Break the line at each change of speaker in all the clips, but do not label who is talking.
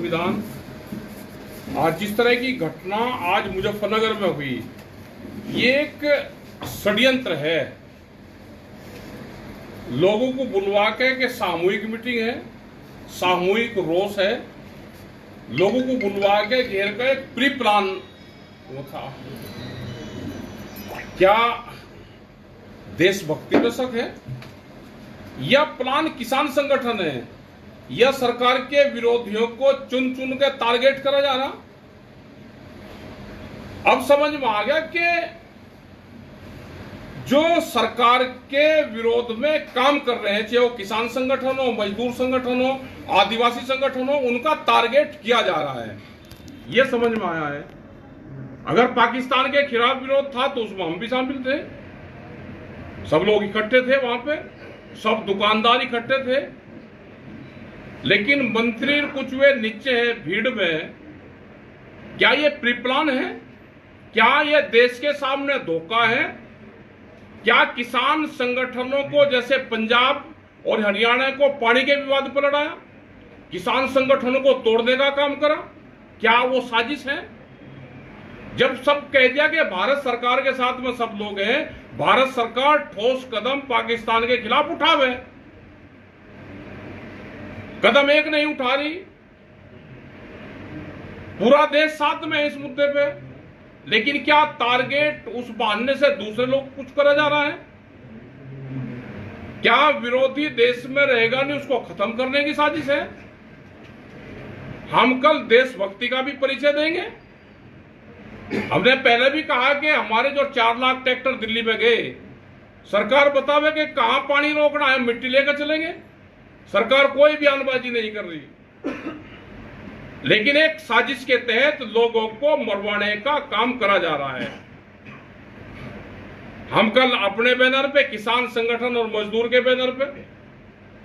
संविधान। आज जिस तरह की घटना आज मुजफ्फरनगर में हुई, ये एक षड्यंत्र है। लोगों को बुलवा के सामूहिक मीटिंग है, सामूहिक रोष है, लोगों को बुलवा के घेर कर एक प्री प्लान वो था। क्या देशभक्ति पे शक है? यह प्लान किसान संगठन है, यह सरकार के विरोधियों को चुन चुन के टारगेट करा जा रहा। अब समझ में आ गया कि जो सरकार के विरोध में काम कर रहे हैं, चाहे वो किसान संगठन हो, मजदूर संगठन हो, आदिवासी संगठन हो, उनका टारगेट किया जा रहा है। यह समझ में आया है। अगर पाकिस्तान के खिलाफ विरोध था तो उसमें हम भी शामिल थे, सब लोग इकट्ठे थे, वहां पे सब दुकानदार इकट्ठे थे। लेकिन मंत्री कुछ वे नीचे है भीड़ में। क्या ये प्री प्लान है? क्या ये देश के सामने धोखा है? क्या किसान संगठनों को जैसे पंजाब और हरियाणा को पानी के विवाद पर लड़ाया, किसान संगठनों को तोड़ने का काम करा? क्या वो साजिश है? जब सब कह दिया कि भारत सरकार के साथ में सब लोग हैं, भारत सरकार ठोस कदम पाकिस्तान के खिलाफ उठावे, कदम एक नहीं उठा रही। पूरा देश साथ में है इस मुद्दे पे, लेकिन क्या टारगेट उस बहाने से दूसरे लोग कुछ करा जा रहा है? क्या विरोधी देश में रहेगा नहीं, उसको खत्म करने की साजिश है? हम कल देशभक्ति का भी परिचय देंगे। हमने पहले भी कहा कि हमारे जो 4 लाख ट्रैक्टर दिल्ली में गए, सरकार बतावे कि कहां पानी रोकना है, मिट्टी लेकर चलेंगे। सरकार कोई बयानबाजी नहीं कर रही, लेकिन एक साजिश के तहत लोगों को मरवाने का काम करा जा रहा है। हम कल अपने बैनर पे, किसान संगठन और मजदूर के बैनर पे,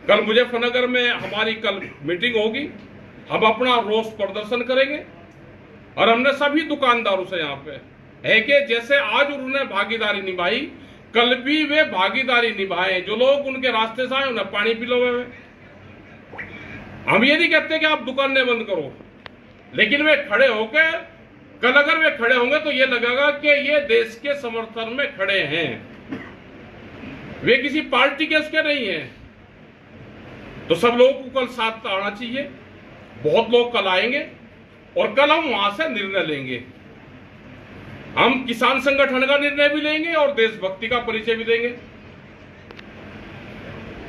कल मुजफ्फरनगर में हमारी कल मीटिंग होगी, हम अपना रोष प्रदर्शन करेंगे। और हमने सभी दुकानदारों से यहाँ पे है कि जैसे आज उन्होंने भागीदारी निभाई, कल भी वे भागीदारी निभाएं। जो लोग उनके रास्ते से आए उन्हें पानी पिलवाए। हम ये नहीं कहते कि आप दुकानें बंद करो, लेकिन वे खड़े होके, कल अगर वे खड़े होंगे तो ये लगेगा कि ये देश के समर्थन में खड़े हैं, वे किसी पार्टी के उसके नहीं हैं। तो सब लोगों को कल साथ आना चाहिए। बहुत लोग कल आएंगे और कल हम वहां से निर्णय लेंगे। हम किसान संगठन का निर्णय भी लेंगे और देशभक्ति का परिचय भी देंगे।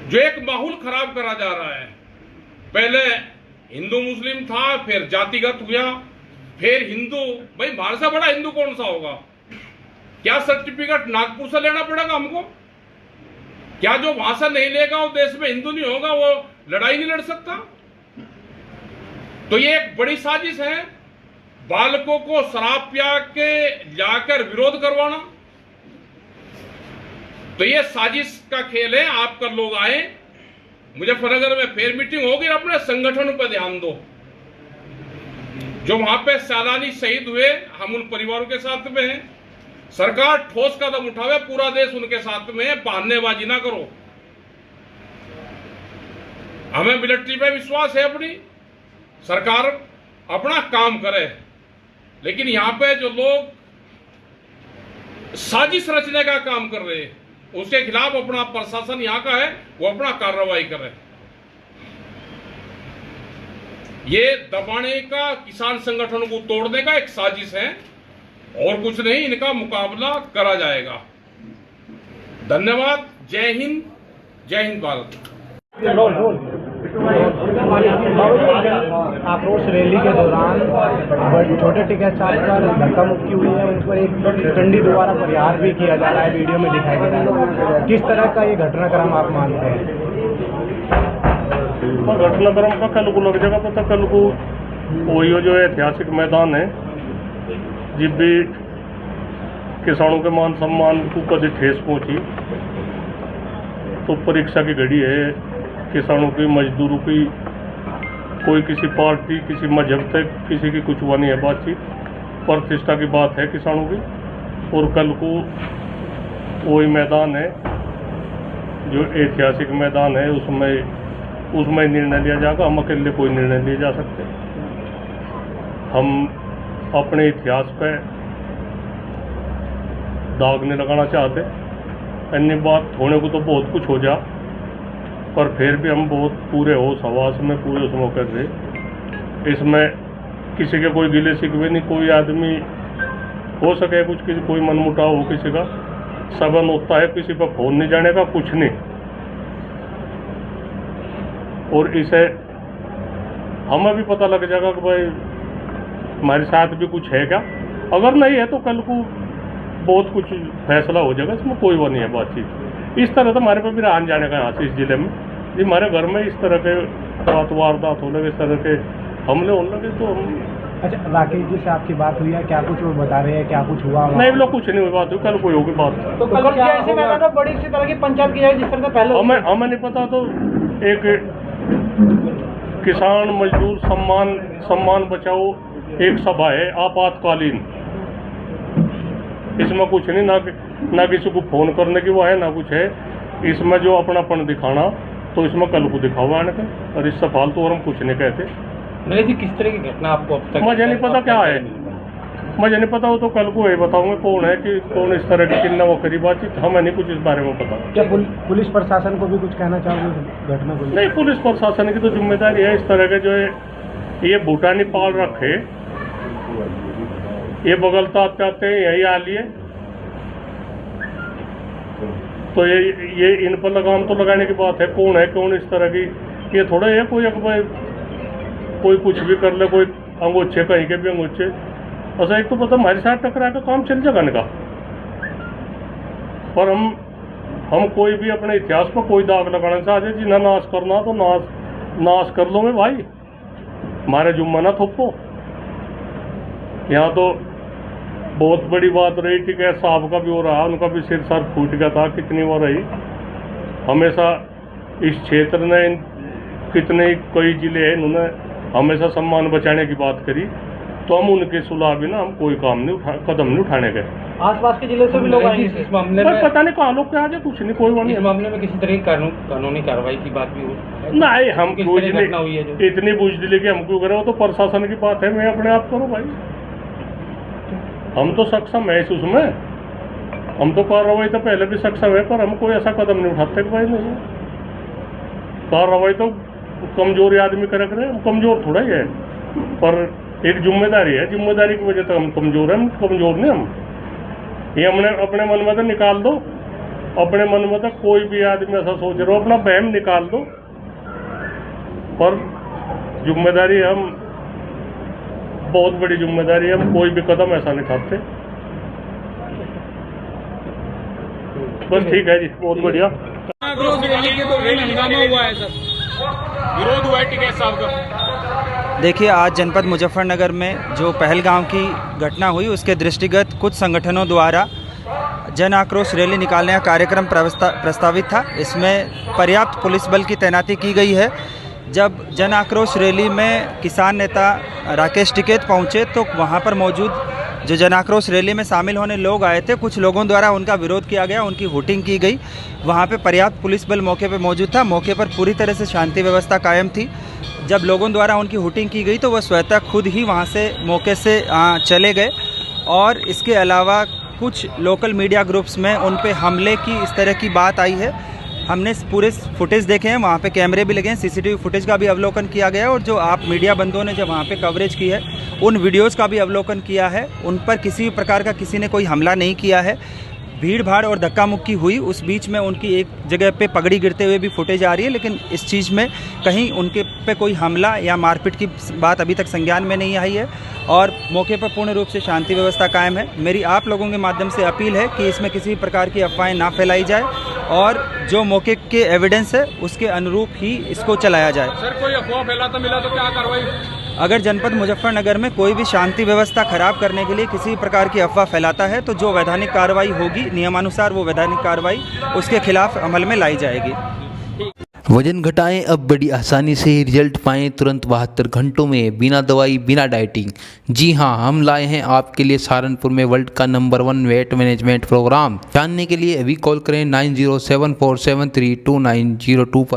जो एक माहौल खराब करा जा रहा है, पहले हिंदू मुस्लिम था, फिर जातिगत हुआ, फिर हिंदू। भाई भारत से बड़ा हिंदू कौन सा होगा? क्या सर्टिफिकेट नागपुर से लेना पड़ेगा हमको? क्या जो वहां से नहीं लेगा वो देश में हिंदू नहीं होगा, वो लड़ाई नहीं लड़ सकता? तो ये एक बड़ी साजिश है, बालकों को शराब पिया के जाकर विरोध करवाना। तो ये साजिश का खेल है। आप कर लोग आए, मुजफ्फरनगर में फिर मीटिंग होगी, अपने संगठनों पर ध्यान दो। जो वहां पे सैलानी शहीद हुए, हम उन परिवारों के साथ में हैं। सरकार ठोस कदम उठावे, पूरा देश उनके साथ में है। बहानेबाजी ना करो। हमें मिलिट्री पे विश्वास है, अपनी सरकार अपना काम करे, लेकिन यहां पे जो लोग साजिश रचने का काम कर रहे हैं, उसके खिलाफ अपना प्रशासन यहां का है, वो अपना कार्रवाई करे। ये दबाने का, किसान संगठनों को तोड़ने का एक साजिश है और कुछ नहीं। इनका मुकाबला करा जाएगा। धन्यवाद। जय हिंद, जय हिंद भारत।
आक्रोश रैली के दौरान छोटे टिकट छाप पर धक्का मुक्की हुई है, उन पर एक डंडी द्वारा प्रहार भी किया जा रहा है, वीडियो में दिखाई दे रहा है। किस तरह का ये घटनाक्रम आप मानते हैं?
घटनाक्रम का कल को लग जाएगा पता। कल को वही जो ऐतिहासिक मैदान है, जब भी किसानों के मान सम्मान को कभी ठेस पहुंची, तो परीक्षा की घड़ी है किसानों की, मजदूरों की। कोई किसी पार्टी, किसी मजहब तक किसी की कुछ हुआ नहीं है बातचीत। प्रतिष्ठा की बात है किसानों की। और कल को वही मैदान है जो ऐतिहासिक मैदान है, उसमें निर्णय लिया जाएगा। हम अकेले कोई निर्णय लिए जा सकते हैं। हम अपने इतिहास पे दाग नहीं लगाना चाहते। अन्य बात होने को तो बहुत कुछ हो जा, पर फिर भी हम बहुत पूरे होश हवास में पूरे उस मौके थे। इसमें किसी के कोई गिले शिकवे नहीं, कोई आदमी हो सके कुछ किसी कोई मनमुटाव हो किसी का, सबन होता है, किसी पर फोन नहीं जाने का, कुछ नहीं। और इसे हमें भी पता लग जाएगा कि भाई हमारे साथ भी कुछ है क्या। अगर नहीं है तो कल को बहुत कुछ फैसला हो जाएगा, इसमें कोई वो नहीं है बातचीत। इस तरह तो हमारे पे भी आन जाने का यहाँ से इस जिले में जी हमारे घर में इस तरह के वारदात होने लगे, इस तरह के हमले होने लगे तो हम।
अच्छा, राकेश जी से आपकी बात हुई है? क्या कुछ वो बता रहे हैं, क्या कुछ हुआ?
नहीं, लोग कुछ नहीं हुई बात हुई, कल कोई होगी बात।
तो कल क्या ऐसे मैदान में बड़ी सी तरह की पंचायत की जाए जिस तरह से पहले
हमें नहीं पता। तो एक किसान मजदूर सम्मान बचाओ एक सभा है आपातकालीन, इसमें कुछ नहीं, ना किसी को फोन करने की वो है, ना कुछ है इसमें जो अपनापन दिखाना, तो इसमें कल को दिखावा आने का। और इससे फालतू और हम कुछ नहीं कहते।
नहीं जी, किस तरह की घटना आपको अब तक
मुझे नहीं पता क्या है, मुझे नहीं पता। वो तो कल को ये बताऊंगा कौन है कि कौन इस तरह की किन्ना वो करी बातचीत, हमें नहीं कुछ इस बारे में पता।
क्या पुलिस प्रशासन को भी कुछ कहना चाहोगे घटना को?
नहीं, पुलिस प्रशासन की तो जिम्मेदारी है। इस तरह के जो है ये भूटानी पाल रखे, ये बगलता आते हैं यही आ लिए, तो ये इन पर लगाम तो लगाने की बात है। कौन है कौन इस तरह की, ये थोड़ा है कोई कुछ भी कर ले, कोई अंगूछे कहीं के भी अंगूछे। अच्छा, एक तो पता हमारे साथ टकरा का काम चल जाएगा इनका। पर हम कोई भी अपने इतिहास पर कोई दाग लगाना चाहते जी, ना नाश करना तो नाश कर लो मैं भाई, हमारे जुम्मा ना थोपो। यहाँ तो बहुत बड़ी बात रही, ठीक है, साहब का भी हो रहा, उनका भी सिर सर फूट गया था, कितनी वो रही। हमेशा इस क्षेत्र ने कितने कई जिले हैं, इन्होंने हमेशा सम्मान बचाने की बात करी, तो हम उनके सुलह भी ना हम कोई कदम नहीं उठाने गए।
आसपास के जिले से भी लोग आएंगे इस मामले में?
पता नहीं कहाँ लोग क्या जाए, कुछ नहीं, कोई नहीं।
इस मामले में किसी तरह की कानूनी कार्रवाई की बात भी हो?
नहीं, हम
हुई है
इतनी बुझदिली कि हम क्यों करें, वो तो प्रशासन की बात है, मैं अपने आप करूँ भाई। हम तो सक्षम है उसमें, हम तो कार्रवाई तो पहले भी सक्षम है, पर हम कोई ऐसा कदम नहीं उठाते भाई। नहीं, कार्रवाई तो कमजोर आदमी करे, हम कमजोर थोड़ा ही है, पर एक जिम्मेदारी है, जिम्मेदारी की वजह से हम कमजोर हैं। हम कमजोर नहीं, हम ये हमने अपने मन में तो निकाल दो, अपने मन में तो कोई भी आदमी ऐसा सोच रहा हो, अपना बहम निकाल दो, पर जिम्मेदारी हम बहुत बड़ी जिम्मेदारी है, हम कोई भी कदम ऐसा नहीं उठाते। बस ठीक है जी, बहुत बढ़िया।
हंगामा हुआ है सर, विरोध हुआ है टिकैत साहब का।
देखिए, आज जनपद मुजफ्फरनगर में जो पहलगाम की घटना हुई, उसके दृष्टिगत कुछ संगठनों द्वारा जन आक्रोश रैली निकालने का कार्यक्रम प्रस्तावित था। इसमें पर्याप्त पुलिस बल की तैनाती की गई है। जब जन आक्रोश रैली में किसान नेता राकेश टिकैत पहुंचे, तो वहां पर मौजूद जो जन आक्रोश रैली में शामिल होने लोग आए थे, कुछ लोगों द्वारा उनका विरोध किया गया, उनकी हुटिंग की गई। वहां पे पर्याप्त पुलिस बल मौके पे मौजूद था, मौके पर पूरी तरह से शांति व्यवस्था कायम थी। जब लोगों द्वारा उनकी हुटिंग की गई तो वह स्वतः खुद ही वहां से मौके से चले गए। और इसके अलावा कुछ लोकल मीडिया ग्रुप्स में उन पे हमले की इस तरह की बात आई है। हमने पूरे फुटेज देखे हैं, वहाँ पे कैमरे भी लगे हैं, सीसीटीवी फुटेज का भी अवलोकन किया गया है, और जो आप मीडिया बंधुओं ने जब वहाँ पे कवरेज की है उन वीडियोज़ का भी अवलोकन किया है। उन पर किसी भी प्रकार का किसी ने कोई हमला नहीं किया है। भीड़ भाड़ और धक्का मुक्की हुई, उस बीच में उनकी एक जगह पे पगड़ी गिरते हुए भी फुटेज आ रही है, लेकिन इस चीज़ में कहीं उनके पे कोई हमला या मारपीट की बात अभी तक संज्ञान में नहीं आई है, और मौके पर पूर्ण रूप से शांति व्यवस्था कायम है। मेरी आप लोगों के माध्यम से अपील है कि इसमें किसी प्रकार की अफवाहें ना फैलाई जाए, और जो मौके के एविडेंस है उसके अनुरूप ही इसको चलाया जाए।
सर, कोई अफवाह फैलाता मिला तो क्या कार्रवाई?
अगर जनपद मुजफ्फरनगर में कोई भी शांति व्यवस्था खराब करने के लिए किसी प्रकार की अफवाह फैलाता है, तो जो वैधानिक कार्रवाई होगी नियमानुसार, वो वैधानिक कार्रवाई उसके खिलाफ अमल में लाई जाएगी।
वजन घटाएं अब बड़ी आसानी से रिजल्ट पाएं तुरंत 72 घंटों में, बिना दवाई बिना डाइटिंग। जी हाँ, हम लाए हैं आपके लिए सहारनपुर में वर्ल्ड का नंबर 1 वेट मैनेजमेंट प्रोग्राम। जानने के लिए अभी कॉल करें 9074732902 पर।